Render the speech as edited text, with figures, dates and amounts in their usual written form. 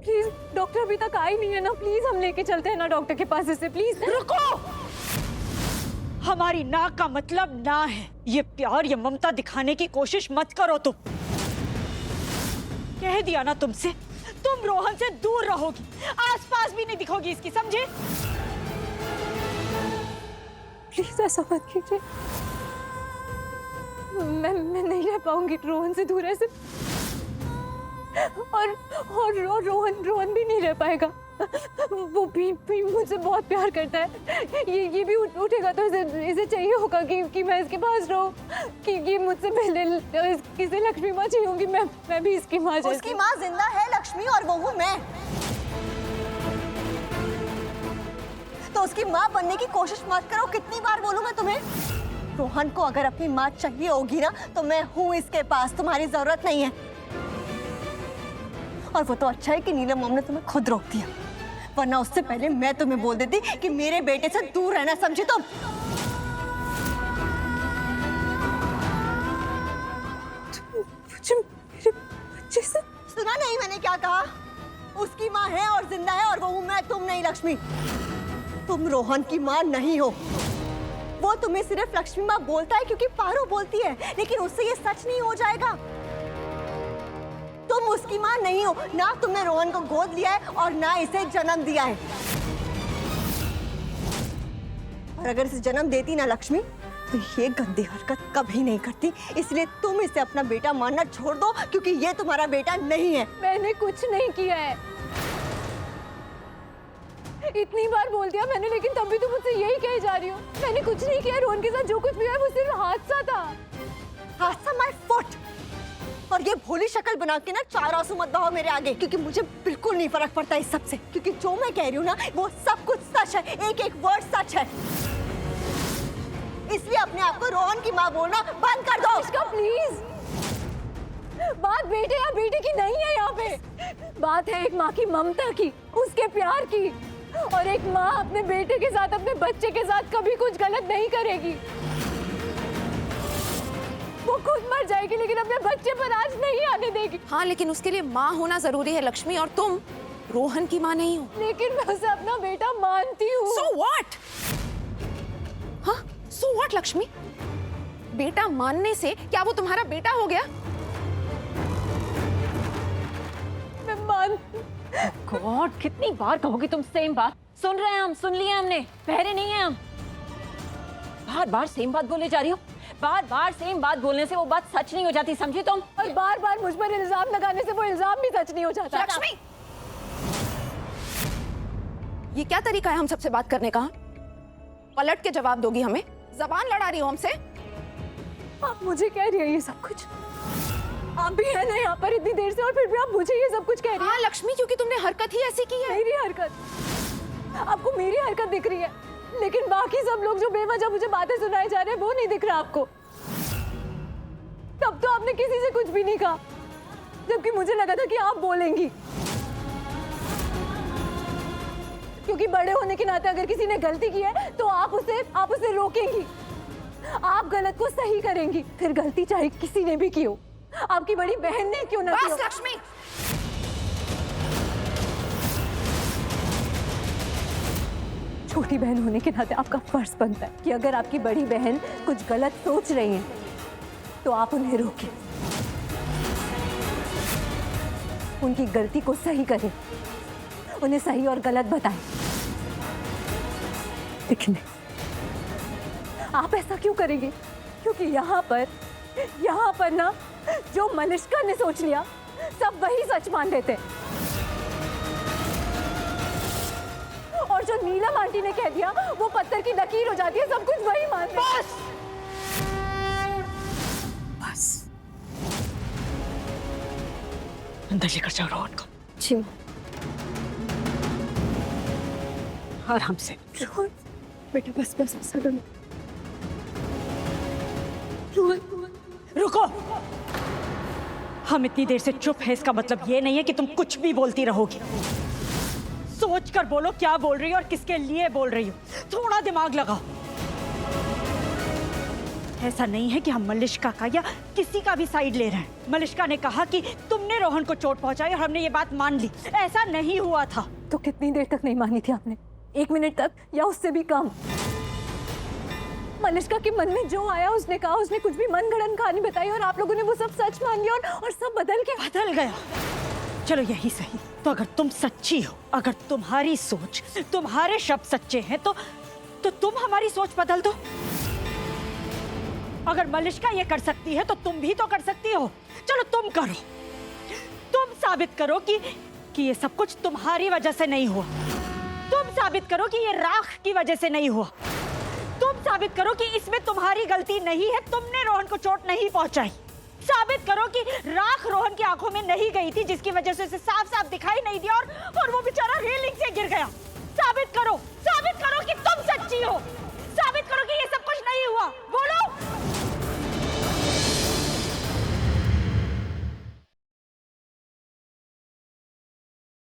Please doctor अभी तक आई नहीं है ना, प्लीज हम लेके चलते हैं ना डॉक्टर के पास इसे, प्लीज। रुको, हमारी ना का मतलब ना है। ये प्यार या ममता दिखाने की कोशिश मत करो तुम। कह दिया ना तुमसे, तुम रोहन से दूर रहोगी, आसपास भी नहीं दिखोगी इसकी, समझे? प्लीज ऐसा मत कीजिए, मैं नहीं रह पाऊंगी रोहन से दूर ऐसे। और रोहन भी नहीं रह पाएगा। वो भी मुझसे बहुत प्यार करता है। ये भी उठेगा तो इसे चाहिए होगा कि मैं इसके पास रहूं, कि ये मुझसे पहले किसे लक्ष्मी माँ चाहिए होगी, मैं भी इसकी माँ जैसी। उसकी माँ जिंदा है लक्ष्मी, और वो हूँ मैं। तो उसकी माँ बनने की कोशिश मत करो। कितनी बार बोलूं मैं तुम्हें? रोहन को अगर अपनी माँ चाहिए होगी ना, तो मैं हूँ इसके पास, तुम्हारी जरूरत नहीं है। और वो तो अच्छा है कि नीलम मॉम ने तुम्हें खुद रोक दिया, वरना उससे पहले मैं तुम्हें बोल देती कि मेरे बेटे से दूर रहना, समझी तुम? मुझे मेरे बच्चे से सुना नहीं मैंने क्या कहा? उसकी माँ है और जिंदा है, और वो हूँ मैं, तुम नहीं लक्ष्मी। तुम रोहन की माँ नहीं हो। वो तुम्हें सिर्फ लक्ष्मी माँ बोलता है क्योंकि पारो बोलती है, लेकिन उससे ये सच नहीं हो जाएगा। तुम उसकी माँ नहीं हो। ना तुमने रोहन को गोद लिया है और ना इसे जन्म दिया है। और अगर इसे जन्म देती ना लक्ष्मी, तो ये गंदी हरकत कभी नहीं करती। इसलिए तुम इसे अपना बेटा मानना छोड़ दो, क्योंकि ये तुम्हारा बेटा नहीं है। मैंने कुछ नहीं किया है, इतनी बार बोल दिया मैंने, लेकिन तब भी तुम मुझसे यही कहे जा रही हो। मैंने कुछ नहीं किया। रोहन के साथ जो कुछ भी हुआ वो सिर्फ हादसा था। हादसा माय फुट। और ये भोली शक्ल बना के ना चार आंसू मत बहाओ मेरे आगे, क्योंकि मुझे बिल्कुल नहीं फर्क पड़ता इस सब से। क्योंकि जो मैं कह रही हूँ ना, वो सब कुछ सच है, एक एक वर्ड सच है। इसलिए अपने आप को रोहन की माँ बोलना बंद कर दो। अनुष्का प्लीज, बात बेटे या बेटी की नहीं है यहाँ पे। बात है एक माँ की ममता की, उसके प्यार की। और एक माँ अपने बेटे के साथ, अपने बच्चे के साथ कभी कुछ गलत नहीं करेगी। वो खुद मर जाएगी लेकिन अपने बच्चे पर आज नहीं आने देगी। हाँ, लेकिन उसके लिए माँ होना जरूरी है लक्ष्मी, और तुम रोहन की माँ नहीं हो। लेकिन मैं उसे अपना बेटा मानती हूँ। So what? हाँ, so what लक्ष्मी? बेटा मानने से क्या वो तुम्हारा बेटा हो गया? मैं मान गॉड, कितनी बार कहोगी तुम सेम बात? सुन रहे हैं हम, सुन लिए हमने, बहरे नहीं है हम। बार बार सेम बात बोले जा रही हो। बार बार सेम बात बोलने से वो बात सच नहीं हो जाती, समझी तुम? और बार बार मुझ पर इल्जाम लगाने से वो इल्जाम भी सच नहीं हो जाता। लक्ष्मी, ये क्या तरीका है हम सबसे बात करने का? पलट के जवाब दोगी हमें? जबान लड़ा रही हो हमसे? आप मुझे कह रही है ये सब कुछ? आप भी है ना यहाँ पर इतनी देर से, और फिर भी आप मुझे ये सब कुछ कह रही हाँ लक्ष्मी, क्योंकि तुमने हरकत ही ऐसी की है। मेरी हरकत? आपको मेरी हरकत दिख रही है, लेकिन बाकी सब लोग जो बेवजह मुझे बातें सुनाए जा रहे हैं वो नहीं दिख रहा आपको। तब तो आपने किसी से कुछ भी नहीं कहा, जबकि मुझे लगा था कि आप बोलेंगी। क्योंकि बड़े होने के नाते अगर किसी ने गलती की है तो आप उसे रोकेंगी, आप गलत को सही करेंगी। फिर गलती चाहे किसी ने भी की हो, आपकी बड़ी बहन ने क्यों ना की हो। बस लक्ष्मी, छोटी बहन होने के नाते आपका फर्ज बनता है कि अगर आपकी बड़ी बहन कुछ गलत सोच रही है तो आप उन्हें रोकें, उनकी गलती को सही करें, उन्हें सही और गलत बताएं। लेकिन आप ऐसा क्यों करेंगे? क्योंकि यहाँ पर ना जो मलिष्का ने सोच लिया सब वही सच मान लेते, और जो नीलम आंटी ने कह दिया वो पत्थर की लकीर हो जाती है, सब कुछ वही मानते हैं। बस अंदर लेकर जाओ रोहन को। जी आराम से। बेटा बस रोहन, रुको, हम इतनी देर से चुप है, इसका मतलब ये नहीं है कि तुम कुछ भी बोलती रहोगी। सोच कर बोलो क्या बोल रही हो और किसके लिए बोल रही हो। थोड़ा दिमाग लगाओ। ऐसा नहीं है कि हम मलिष्का का या किसी का भी साइड ले रहे हैं। मलिष्का ने कहा कि तुमने तुमने रोहन को चोट पहुंचाई और हमने ये बात मान ली। ऐसा नहीं हुआ था। तो कितनी देर तक नहीं मानी थी आपने? 1 मिनट तक या उससे भी कम? मलिष्का के मन में जो आया उसने कहा, उसने कुछ भी मनगढ़ंत कहानी बताई और आप लोगों ने वो सब सच मान लिया और सब बदल गया। चलो यही सही, तो अगर तुम सच्ची हो, अगर तुम्हारी सोच, तुम्हारे शब्द सच्चे हैं तो तुम हमारी सोच बदल दो। अगर मलिष्का ये कर सकती है तो तुम भी तो कर सकती हो। चलो तुम करो, तुम साबित करो कि ये सब कुछ तुम्हारी वजह से नहीं हुआ। तुम साबित करो कि ये राख की वजह से नहीं हुआ। तुम साबित करो कि इसमें तुम्हारी गलती नहीं है, तुमने रोहन को चोट नहीं पहुंचाई। साबित करो कि राख रोहन की आंखों में नहीं गई थी, जिसकी वजह से उसे साफ साफ दिखाई नहीं